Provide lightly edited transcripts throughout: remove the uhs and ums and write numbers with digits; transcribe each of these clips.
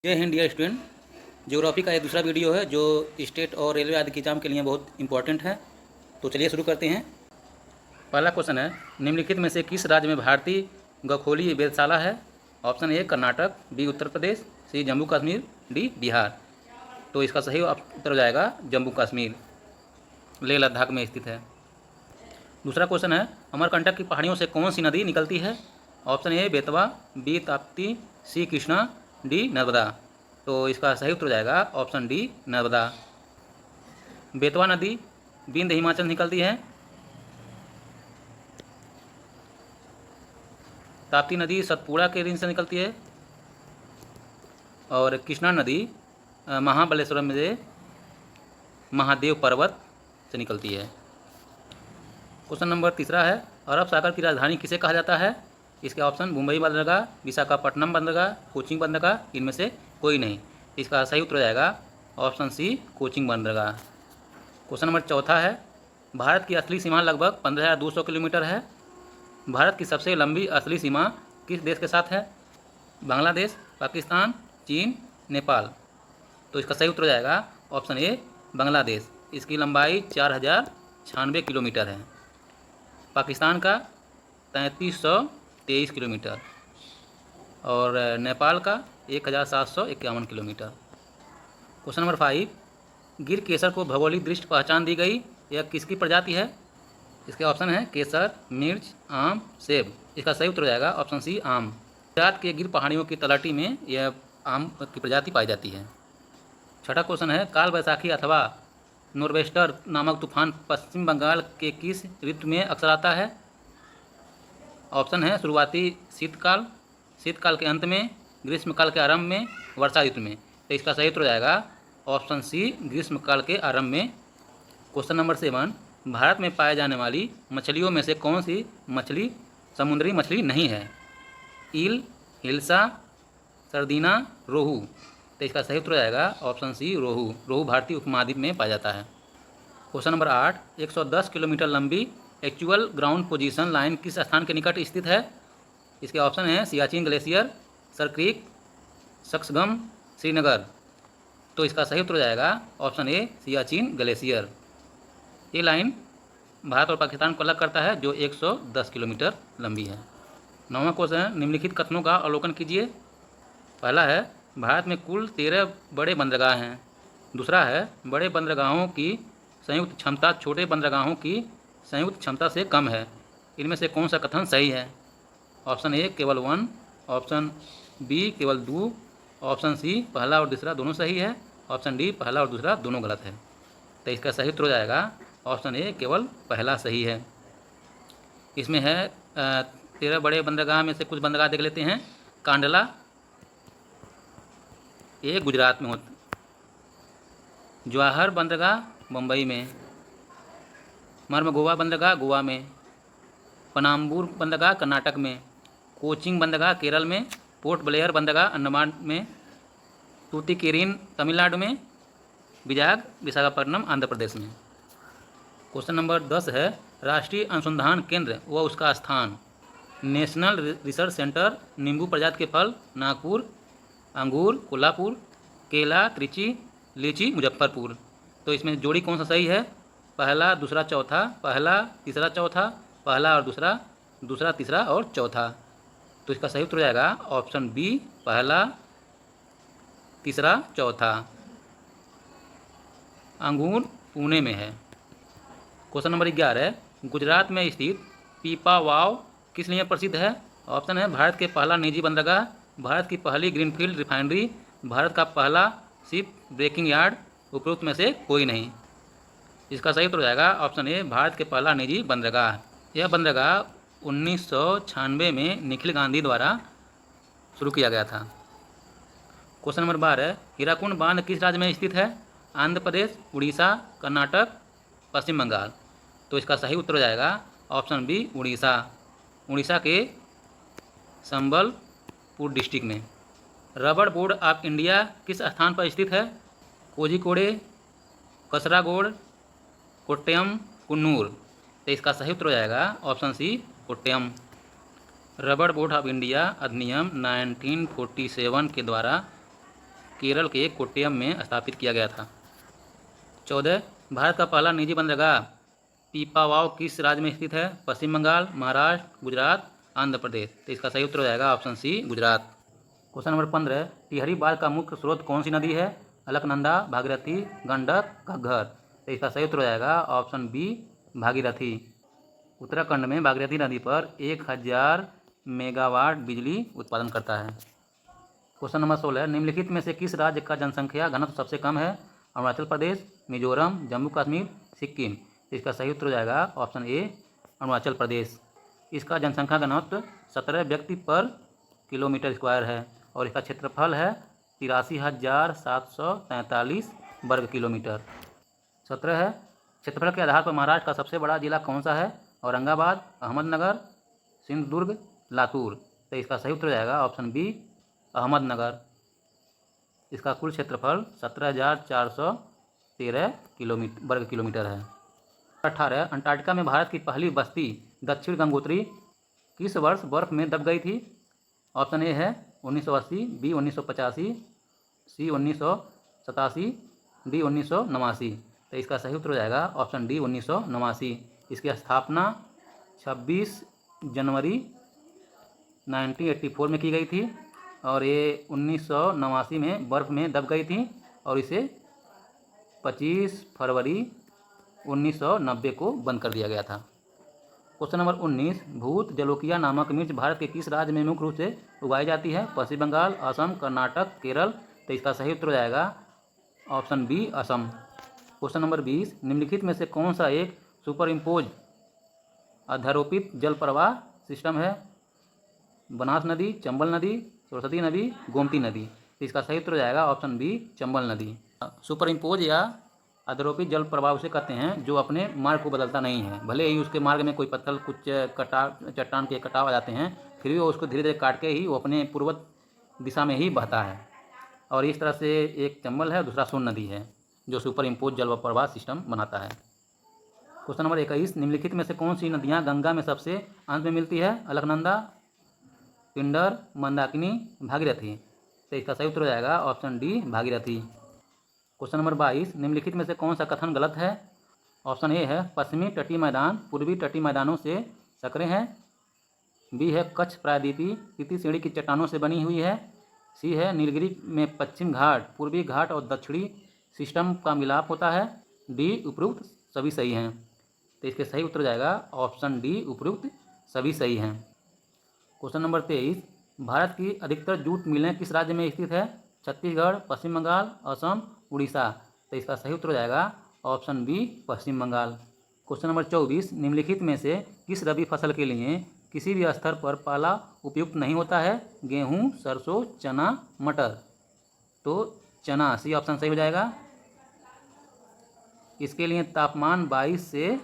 जय Hind dear student. Geography का ये दूसरा वीडियो है जो स्टेट और रेलवे आदि के एग्जाम के लिए बहुत इंपॉर्टेंट है। तो चलिए शुरू करते हैं। पहला क्वेश्चन है, निम्नलिखित में से किस राज्य में भारतीय गखोली वेधशाला है? Option A Karnataka, B Uttar Pradesh, C Jammu Kashmir, D Bihar. तो इसका सही उत्तर हो जाएगा जम्मू कश्मीर, लेह लद्दाख में स्थित है। दूसरा क्वेश्चन है, अमरकंटक की पहाड़ियों से कौन सी नदी निकलती है? Option A Betwa, B Tapti, C Krishna, D Narmada. तो इसका सही उत्तर हो जाएगा ऑप्शन डी नर्मदा। बेतवा नदी विंध्य हिमाचल निकलती है। ताप्ती नदी सतपुड़ा के रेंज से निकलती है और कृष्णा नदी महाबलेश्वरम से महादेव पर्वत से निकलती है। क्वेश्चन नंबर तीसरा है, अरब सागर की राजधानी किसे कहा जाता है? इसके ऑप्शन मुंबई बंदरगाह, विशाखापट्टनम बंदरगाह, कोचिंग बंदरगाह, इनमें से कोई नहीं। इसका सही उत्तर हो जाएगा ऑप्शन सी कोचिंग बंदरगाह। क्वेश्चन नंबर चौथा है, भारत की असली सीमा लगभग 15,200 किलोमीटर है। भारत की सबसे लंबी असली सीमा किस देश के साथ है? बांग्लादेश, पाकिस्तान, चीन, नेपाल। तो इसका सही उत्तर हो जाएगा ऑप्शन ए बांग्लादेश। इसकी लंबाई 4,096 किलोमीटर है। पाकिस्तान का 3,323 किलोमीटर और नेपाल का 1,751 किलोमीटर। क्वेश्चन नंबर 5, गिर केसर को भौगोलिक दृष्टि पहचान दी गई, यह किसकी प्रजाति है? इसके ऑप्शन है केसर, मिर्च, आम, सेब। इसका सही उत्तर हो जाएगा ऑप्शन सी आम। गुजरात के गिर पहाड़ियों की तलहटी में यह आम की प्रजाति पाई जाती है। छठा क्वेश्चन है, काल बैसाखी अथवा नॉर्वेस्टर नामक तूफान पश्चिम बंगाल के किस ऋतु में अक्सर आता है? ऑप्शन है शुरुआती शीतकाल, शीतकाल के अंत में, ग्रीष्मकाल के आरंभ में, वर्षा ऋतु में। तो इसका सही उत्तर हो जाएगा ऑप्शन सी ग्रीष्मकाल के आरंभ में। क्वेश्चन नंबर 7, भारत में पाए जाने वाली मछलियों में से कौन सी मछली समुद्री मछली नहीं है? ईल, हिल्सा, सर्दीना, रोहू। तो इसका सही उत्तर हो जाएगा ऑप्शन सी रोहू। रोहू भारतीय उपमहाद्वीप में पाया जाता है। क्वेश्चन नंबर 8, 110 किलोमीटर लंबी एक्चुअल ग्राउंड पोजीशन लाइन किस स्थान के निकट स्थित है? इसके ऑप्शन हैं सियाचिन ग्लेशियर, सर क्रीक, सक्सगम, श्रीनगर। तो इसका सही उत्तर हो जाएगा ऑप्शन ए सियाचिन ग्लेशियर। ये लाइन भारत और पाकिस्तान को अलग करता है जो 110 किलोमीटर लंबी है। 9वां क्वेश्चन, निम्नलिखित कथनों का अवलोकन कीजिए। पहला है, भारत में कुल 13 बड़े बंदरगाह हैं। दूसरा है, बड़े बंदरगाहों की संयुक्त क्षमता छोटे बंदरगाहों की संयुक्त क्षमता से कम है। इनमें से कौन सा कथन सही है? ऑप्शन ए केवल 1, ऑप्शन बी केवल 2, ऑप्शन सी पहला और दूसरा दोनों सही है, ऑप्शन डी पहला और दूसरा दोनों गलत है। तो इसका सही उत्तर हो जाएगा ऑप्शन ए केवल पहला सही है। इसमें है 13 बड़े बंदरगाह में से कुछ बंदरगाह देख लेते हैं। कांडला ये गुजरात में होता, जवाहर बंदरगाह मुंबई में, मर्मगोवा बंदरगाह गोवा में, पनाम्बूर बंदरगाह कर्नाटक में, कोचिंग बंदरगाह केरल में, पोर्ट ब्लेयर बंदरगाह अंडमान में, तूतीकेरिन तमिलनाडु में, विजाग विशाखापट्टनम आंध्र प्रदेश में। क्वेश्चन नंबर 10 है, राष्ट्रीय अनुसंधान केंद्र व उसका स्थान। नेशनल रिसर्च सेंटर नींबू प्रजाति के फल नागपुर, अंगूर कोल्हापुर, केला त्रिची, लीची मुजफ्फरपुर। तो इसमें जोड़ी कौन सा सही है? पहला दूसरा चौथा, पहला तीसरा चौथा, पहला और दूसरा, दूसरा तीसरा और चौथा। तो इसका सही उत्तर हो जाएगा ऑप्शन बी पहला तीसरा चौथा। अंगूर पुणे में है। क्वेश्चन नंबर 11, गुजरात में स्थित पीपावाव किस लिए प्रसिद्ध है? ऑप्शन है भारत के पहला निजी बंदरगाह, भारत की पहली ग्रीनफील्ड रिफाइनरी, भारत का पहला शिप ब्रेकिंग यार्ड, उपरोक्त में से कोई नहीं। इसका सही उत्तर हो जाएगा ऑप्शन ए भारत के पहला निजी बंदरगाह। यह बंदरगाह 1996 में निखिल गांधी द्वारा शुरू किया गया था। क्वेश्चन नंबर 12, हीराकुंड बांध किस राज्य में स्थित है? आंध्र प्रदेश, उड़ीसा, कर्नाटक, पश्चिम बंगाल। तो इसका सही उत्तर हो जाएगा ऑप्शन बी उड़ीसा। उड़ीसा के संबलपुर डिस्ट्रिक्ट में। रबड़ बोर्ड ऑफ इंडिया किस स्थान पर स्थित है? कोझिकोडे, कसरागोड, कोट्टयम, कुन्नूर। तो इसका सही उत्तर हो जाएगा ऑप्शन सी कोट्टयम। रबड़ बोर्ड ऑफ इंडिया अधिनियम 1947 के द्वारा केरल के कोट्टयम में स्थापित किया गया था। 14 भारत का पहला निजी बंदरगाह पीपावाव किस राज्य में स्थित है? पश्चिम बंगाल, महाराष्ट्र, गुजरात, आंध्र प्रदेश। तो इसका सही उत्तर हो जाएगा option C, Gujarat. Question number 15 Tehri बांध का मुख्य स्रोत कौन सी नदी है? अलकनंदा, भागीरथी, गंडक, घग्गर। तो इसका सही उत्तर हो जाएगा ऑप्शन बी, भागीरथी। उत्तराखंड में भागीरथी नदी पर 1000 मेगावाट बिजली उत्पादन करता है। क्वेश्चन नंबर 16 निम्नलिखित में से किस राज्य का जनसंख्या घनत्व सबसे कम है? अरुणाचल प्रदेश, मिजोरम, जम्मू कश्मीर, सिक्किम। इसका सही उत्तर हो जाएगा ऑप्शन ए, अरुणाचल प्रदेश। इसका जनसंख्या घनत्व 17 व्यक्ति पर किलोमीटर स्क्वायर है और इसका क्षेत्रफल है 83,743 वर्ग किलोमीटर। 17 है। क्षेत्रफल के आधार पर महाराष्ट्र का सबसे बड़ा जिला कौन सा है? औरंगाबाद, अहमदनगर, सिंधुदुर्ग, लातूर। तो इसका सही उत्तर हो जाएगा ऑप्शन बी, अहमदनगर। इसका कुल क्षेत्रफल 17,413 वर्ग किलोमीटर है। 18 अंटार्कटिका में भारत की पहली बस्ती दक्षिण गंगोत्री किस वर्ष बर्फ में दब गई थी? ऑप्शन ए है 1980, बी 1985, सी 1987, डी 1989। तो इसका सही उत्तर हो जाएगा ऑप्शन डी, 1989। इसकी स्थापना 26 जनवरी 1984 में की गई थी और ये 1989 में बर्फ़ में दब गई थी और इसे 25 फरवरी 1990 को बंद कर दिया गया था। क्वेश्चन नंबर 19 भूत जलोकिया नामक मिर्च भारत के किस राज्य में मुख्य रूप से उगाई जाती है? पश्चिम बंगाल, असम, कर्नाटक, केरल। तो इसका सही उत्तर हो जाएगा option B, Assam. Question number 20 निम्नलिखित में से कौन सा एक सुपर इम्पोज अध्यारोपित जल प्रवाह सिस्टम है? बनास नदी, चंबल नदी, सरस्वती नदी, गोमती नदी। तो इसका सही उत्तर हो जाएगा ऑप्शन बी, चंबल नदी। सुपर इम्पोज या अध्यारोपित जल प्रवाह उसे कहते हैं जो अपने मार्ग को बदलता नहीं है। भले ही उसके मार्ग में कोई पत्थर, कुछ चट्टान के कटाव आ जाते हैं, फिर भी वो उसको धीरे धीरे काट के ही वो अपने पूर्व दिशा में ही बहता है। और इस तरह से एक चंबल है, दूसरा सोन नदी है जो सुपर इम्पोज जल प्रवाह सिस्टम बनाता है। क्वेश्चन नंबर 21 निम्नलिखित में से कौन सी नदियाँ गंगा में सबसे अंत में मिलती है? अलकनंदा, पिंडर, मंदाकिनी, भागीरथी। तो इसका सही उत्तर हो जाएगा option D, Bhagirathi. Question number 22 निम्नलिखित में से कौन सा कथन गलत है? ऑप्शन ए है पश्चिमी तटीय मैदान पूर्वी तटीय मैदानों से सकरे हैं, बी है कच्छ प्रायद्वीपीय तृतीय श्रेणी की चट्टानों से बनी हुई है, सी है नीलगिरी में पश्चिम घाट, पूर्वी घाट और दक्षिणी सिस्टम का मिलाप होता है, डी उपरोक्त सभी सही हैं। तो इसके सही उत्तर जाएगा ऑप्शन डी, उपरोक्त सभी सही हैं। क्वेश्चन नंबर 23 भारत की अधिकतर जूट मिलें किस राज्य में स्थित है? छत्तीसगढ़, पश्चिम बंगाल, असम, उड़ीसा। तो इसका सही उत्तर हो जाएगा ऑप्शन बी, पश्चिम बंगाल। क्वेश्चन नंबर 24 निम्नलिखित में से किस रबी फसल के लिए किसी भी स्तर पर पाला उपयुक्त नहीं होता है? गेहूं, सरसों, चना, मटर। तो चना, सी ऑप्शन सही हो जाएगा। इसके लिए तापमान 22 से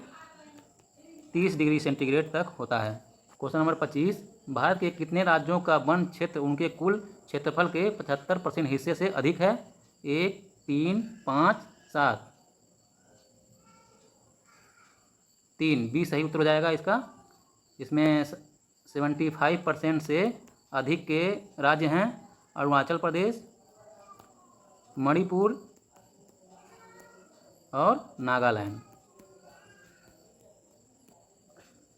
30 डिग्री सेंटीग्रेड तक होता है। क्वेश्चन नंबर 25 भारत के कितने राज्यों का वन क्षेत्र उनके कुल क्षेत्रफल के 75% हिस्से से अधिक है? 1, 3, 5, 7। 3, बी सही उत्तर हो जाएगा इसका। इसमें 75% से अधिक के राज्य हैं अरुणाचल प्रदेश, मणिपुर और नागालैंड।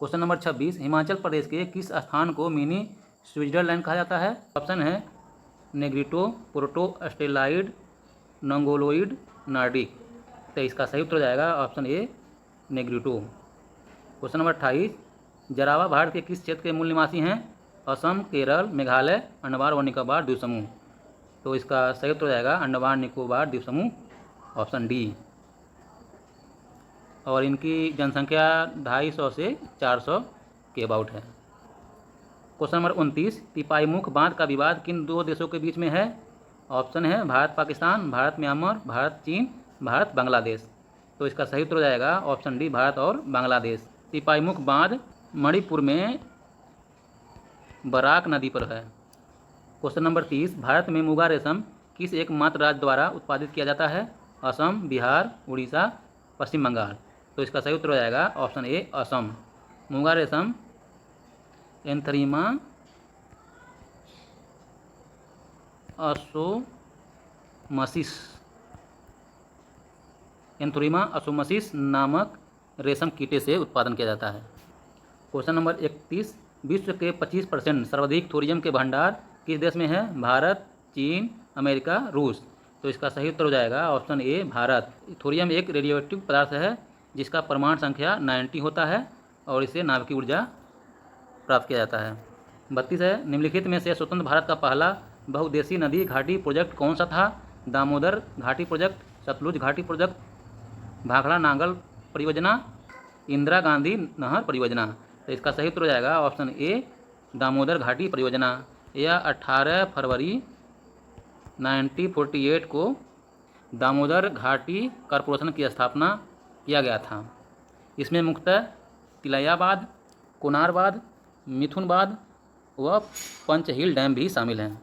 क्वेश्चन नंबर 26 हिमाचल प्रदेश के किस स्थान को मिनी स्विट्जरलैंड कहा जाता है? ऑप्शन है Negrito, proto australoid, Mongoloid, Nordic. तो इसका सही उत्तर हो जाएगा option A, Negrito. Question number 28 Jarawa Bharat के किस क्षेत्र के मूल निवासी हैं? असम, केरल, मेघालय, अंडमान और निकोबार द्वीप समूह। तो इसका सही उत्तर हो जाएगा अंडमान निकोबार द्वीप समूह, ऑप्शन डी। और इनकी जनसंख्या 250 से 400 के अबाउट है। क्वेश्चन नंबर 29 तिपाईमुख बांध का विवाद किन दो देशों के बीच में है? ऑप्शन है भारत पाकिस्तान, भारत म्यांमार, भारत चीन, भारत बांग्लादेश। तो इसका सही उत्तर हो जाएगा ऑप्शन डी, भारत और बांग्लादेश। तिपाईमुख बांध मणिपुर में बराक नदी पर है। क्वेश्चन नंबर 30 भारत में मुगा रेशम किस एकमात्र राज्य द्वारा उत्पादित किया जाता है? असम, बिहार, उड़ीसा, पश्चिम बंगाल। तो इसका सही उत्तर हो जाएगा ऑप्शन ए, असम। मुगा रेशम एंथरीमा मसिस एंथ्रीमा असोमसिस नामक रेशम कीटे से उत्पादन किया जाता है। क्वेश्चन नंबर 31, विश्व के 25% सर्वाधिक थोरियम के भंडार किस देश में है? भारत, चीन, अमेरिका, रूस। तो इसका सही उत्तर हो जाएगा ऑप्शन ए भारत। थोरियम एक रेडियोएक्टिव पदार्थ है जिसका परमाणु संख्या 90 होता है और इससे नाभिकीय ऊर्जा प्राप्त किया जाता है। 32 है, निम्नलिखित में से स्वतंत्र भारत का पहला बहुउद्देशीय नदी घाटी प्रोजेक्ट कौन सा था? दामोदर घाटी प्रोजेक्ट, सतलुज घाटी प्रोजेक्ट, भाखड़ा नांगल परियोजना, इंदिरा गांधी नहर परियोजना। तो इसका सही उत्तर हो जाएगा ऑप्शन ए दामोदर घाटी परियोजना। यह 18 फरवरी 1948 को दामोदर घाटी कॉरपोरेशन की स्थापना किया गया था। इसमें मुख्यतः तिलैयाबाद, कोनारबाद, मिथुनबाद व पंचहील डैम भी शामिल हैं।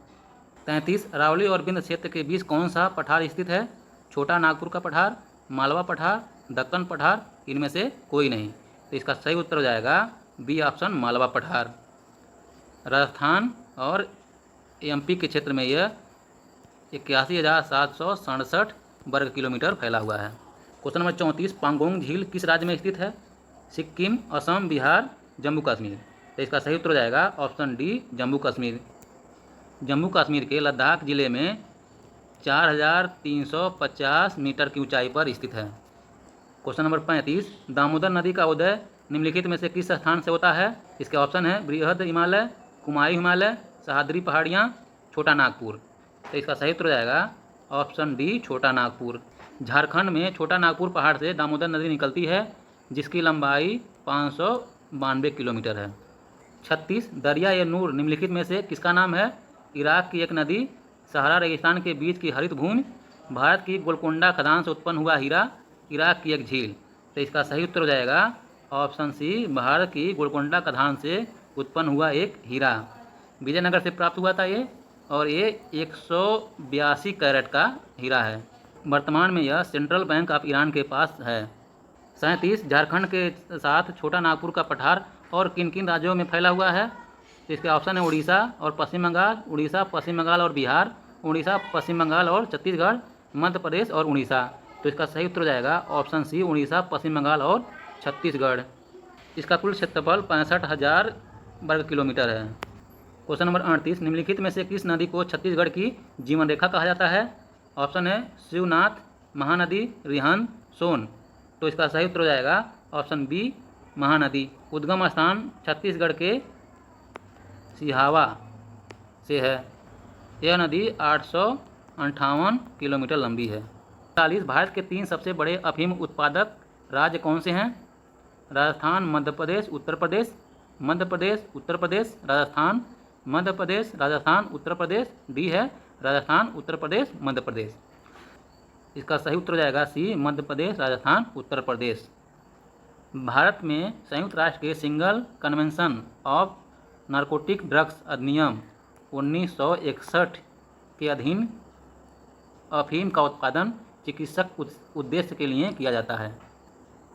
33, अरावली और बिंद क्षेत्र के बीच कौन सा पठार स्थित है? छोटा नागपुर का पठार, मालवा पठार, दक्कन पठार, इनमें से कोई नहीं। तो इसका सही उत्तर हो जाएगा बी ऑप्शन मालवा पठार। राजस्थान और एमपी के क्षेत्र में यह 81,767 वर्ग किलोमीटर फैला हुआ है। क्वेश्चन नंबर 34, पांगोंग झील किस राज्य में स्थित है? सिक्किम, असम, बिहार, जम्मू कश्मीर। तो इसका सही उत्तर हो जाएगा ऑप्शन डी जम्मू कश्मीर। जम्मू कश्मीर के लद्दाख जिले में 4,350 मीटर की ऊंचाई पर स्थित है। क्वेश्चन नंबर 35, दामोदर नदी का उदय निम्नलिखित में से किस स्थान से होता है? इसके ऑप्शन है बृहद हिमालय, कुमायूं हिमालय, सह्याद्री पहाड़ियाँ, छोटा नागपुर। तो इसका सही उत्तर हो जाएगा ऑप्शन डी छोटा नागपुर। झारखंड में छोटा नागपुर पहाड़ से दामोदर नदी निकलती है जिसकी लंबाई 592 किलोमीटर है। 36, दरिया ए नूर निम्नलिखित में से किसका नाम है? इराक की एक नदी, सहारा रेगिस्तान के बीच की हरित भूमि, भारत की गोलकोंडा खदान से उत्पन्न हुआ हीरा, इराक की एक झील। तो इसका सही उत्तर हो जाएगा ऑप्शन सी भारत की गोलकोंडा खदान से उत्पन्न हुआ एक हीरा। विजयनगर से प्राप्त हुआ था ये, और ये 182 कैरेट का हीरा है। वर्तमान में यह सेंट्रल बैंक ऑफ ईरान के पास है। 37, झारखंड के साथ छोटा नागपुर का पठार और किन किन राज्यों में फैला हुआ है? तो इसके ऑप्शन है उड़ीसा और पश्चिम बंगाल, उड़ीसा, पश्चिम बंगाल और बिहार, उड़ीसा, पश्चिम बंगाल और छत्तीसगढ़, मध्य प्रदेश और उड़ीसा। तो इसका सही उत्तर हो जाएगा ऑप्शन सी उड़ीसा, पश्चिम बंगाल और छत्तीसगढ़। इसका कुल क्षेत्रफल 65,000 वर्ग किलोमीटर है। क्वेश्चन नंबर 38, निम्नलिखित में से किस नदी को छत्तीसगढ़ की जीवन रेखा कहा जाता है? ऑप्शन है शिवनाथ, महानदी, रिहंद, सोन। तो इसका सही उत्तर हो जाएगा ऑप्शन बी महानदी। उद्गम स्थान छत्तीसगढ़ के सिहावा से है। यह नदी 858 किलोमीटर लंबी है। 40, भारत के 3 सबसे बड़े अफीम उत्पादक राज्य कौन से हैं? राजस्थान, मध्य प्रदेश, उत्तर प्रदेश, मध्य प्रदेश, उत्तर प्रदेश, राजस्थान, मध्य प्रदेश, राजस्थान, उत्तर प्रदेश। डी है राजस्थान, उत्तर प्रदेश, मध्य प्रदेश। इसका सही उत्तर हो जाएगा सी मध्य प्रदेश, राजस्थान, उत्तर प्रदेश। भारत में संयुक्त राष्ट्र के single convention of narcotic drugs अधिनियम 1961 के अधीन अफीम का उत्पादन चिकित्सक उद्देश्य के लिए किया जाता है।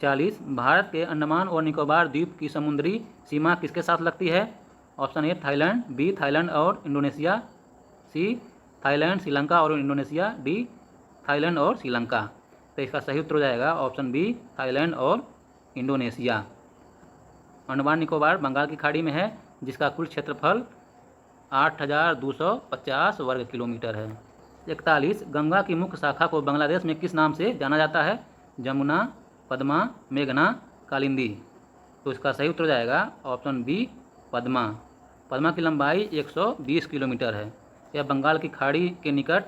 40, भारत के अंडमान और निकोबार द्वीप की समुद्री सीमा किसके साथ लगती है? Option A Thailand, B Thailand और इंडोनेशिया, सी थाईलैंड, श्रीलंका और इंडोनेशिया, डी थाईलैंड और श्रीलंका। तो इसका सही उत्तर हो जाएगा ऑप्शन बी थाईलैंड और इंडोनेशिया। अंडमान निकोबार बंगाल की खाड़ी में है जिसका कुल क्षेत्रफल 8,250 वर्ग किलोमीटर है। 41, गंगा की मुख्य शाखा को बांग्लादेश में किस नाम से जाना जाता है? जमुना, पद्मा, मेघना, कालिंदी। तो इसका सही उत्तर हो जाएगा ऑप्शन बी पद्मा। पद्मा की लंबाई 120 किलोमीटर है। यह बंगाल की खाड़ी के निकट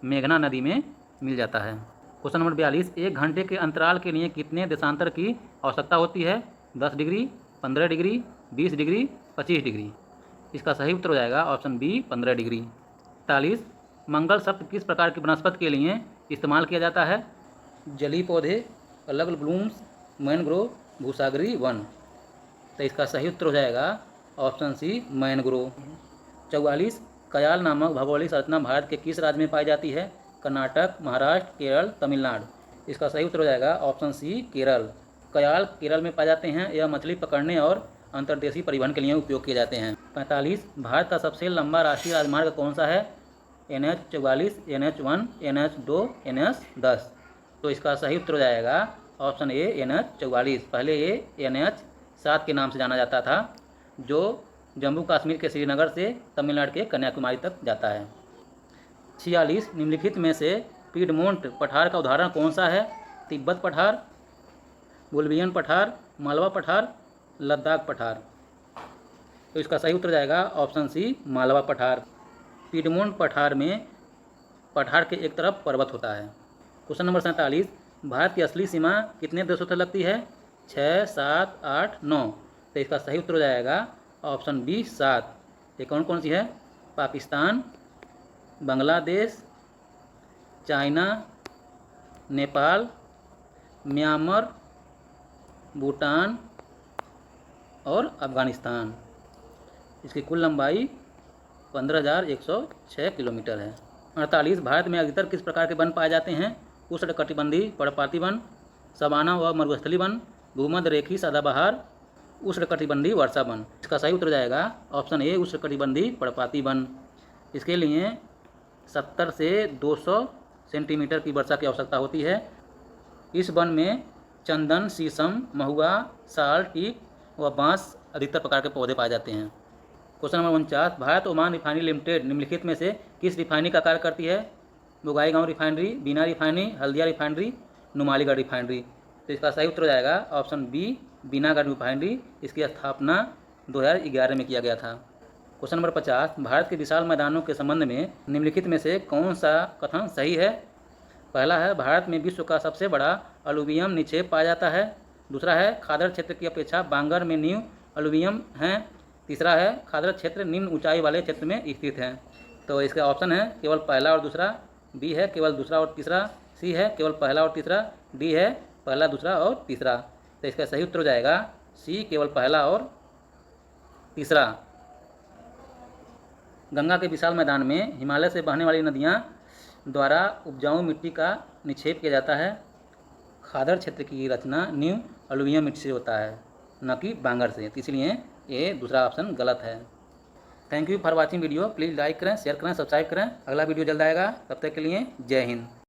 मेघना नदी में मिल जाता है। क्वेश्चन नंबर 42, 1 घंटे के अंतराल के लिए कितने देशांतर की आवश्यकता होती है? 10 डिग्री, 15 डिग्री, 20 डिग्री, 25 डिग्री। इसका सही उत्तर हो जाएगा ऑप्शन बी 15 डिग्री। 43, मंगल शब्द किस प्रकार की वनस्पति के लिए इस्तेमाल किया जाता है? जलीय पौधे, अलग ब्लूम्स, मैनग्रोव, भूसागरीय वन। तो इसका सही उत्तर हो जाएगा ऑप्शन सी मैनग्रोव। 44, कयाल नामक भौगोलिक संरचना भारत के किस राज्य में पाई जाती है? कर्नाटक, महाराष्ट्र, केरल, तमिलनाडु। इसका सही उत्तर हो जाएगा ऑप्शन सी केरल। कयाल केरल में पाए जाते हैं। यह मछली पकड़ने और अंतर्देशीय परिवहन के लिए उपयोग किए जाते हैं। 45, भारत का सबसे लंबा राष्ट्रीय राजमार्ग कौन सा है? NH44, NH1, NH2, NH10। तो इसका सही उत्तर हो जाएगा ऑप्शन ए NH44। पहले ये NH7 के नाम से जाना जाता था, जो जम्मू कश्मीर के श्रीनगर से तमिलनाडु के कन्याकुमारी तक जाता है। 46 निम्नलिखित में से पीडमोंट पठार का उदाहरण कौन सा है? तिब्बत पठार, बोलिवियन पठार, मालवा पठार, लद्दाख पठार। तो इसका सही उत्तर जाएगा ऑप्शन सी मालवा पठार। पीडमोंट पठार में पठार के एक तरफ पर्वत होता है। क्वेश्चन नंबर 47, भारत की असली सीमा कितने देशों से लगती है? 6, 7, 8, 9। तो इसका सही उत्तर हो जाएगा ऑप्शन बी 7। ये कौन कौन सी है? पाकिस्तान, बांग्लादेश, चाइना, नेपाल, म्यांमार, भूटान और अफगानिस्तान। इसकी कुल लंबाई 15,106 किलोमीटर है। 48, भारत में अधिकतर किस प्रकार के वन पाए जाते हैं? उष्णकटिबंधीय पर्णपाती वन, सवाना व मरुस्थलीय वन, भूमध्य रेखीय सदाबहार, उष्णकटिबंधीय वर्षा वन। इसका सही उत्तर जाएगा ऑप्शन ए उष्णकटिबंधीय पर्णपाती वन। इसके लिए 70 से 200 सेंटीमीटर की वर्षा की आवश्यकता होती है। इस वन में चंदन, शीशम, महुआ, साल, टीक व बांस अधिकतर प्रकार के पौधे पाए जाते हैं। Question number 49, Bharat Oman refinery limited निम्नलिखित में से किस रिफाइनरी का कार्य करती है? Bongaigaon refinery, Bina refinery, Haldia refinery, Numaligarh refinery. तो इसका सही उत्तर हो जाएगा ऑप्शन बी बीनागढ़ रिफाइनरी। इसकी स्थापना 2011 में किया गया था। क्वेश्चन नंबर 50, भारत के विशाल मैदानों के संबंध में निम्नलिखित में से कौन सा कथन सही है? पहला है भारत में विश्व का सबसे बड़ा अलुवियम निक्षेप पाया जाता है। दूसरा है खादर क्षेत्र की अपेक्षा बांगर में न्यू अलुवियम हैं। तीसरा है खादर क्षेत्र निम्न ऊंचाई वाले क्षेत्र में स्थित है। तो इसका ऑप्शन है केवल पहला और दूसरा, बी है केवल दूसरा और तीसरा, सी है केवल पहला और तीसरा, डी है पहला, दूसरा और तीसरा। तो इसका सही उत्तर हो जाएगा सी केवल पहला और तीसरा। गंगा के विशाल मैदान में हिमालय से बहने वाली नदियाँ द्वारा उपजाऊ मिट्टी का निक्षेप किया जाता है। खादर क्षेत्र की रचना न्यू अलुवियम मिट्टी से होता है, न कि बांगर से। इसलिए ये दूसरा ऑप्शन गलत है। Thank you for watching video. Please like करें, शेयर करें, सब्सक्राइब करें। अगला वीडियो जल्द आएगा। तब तक के लिए जय हिंद।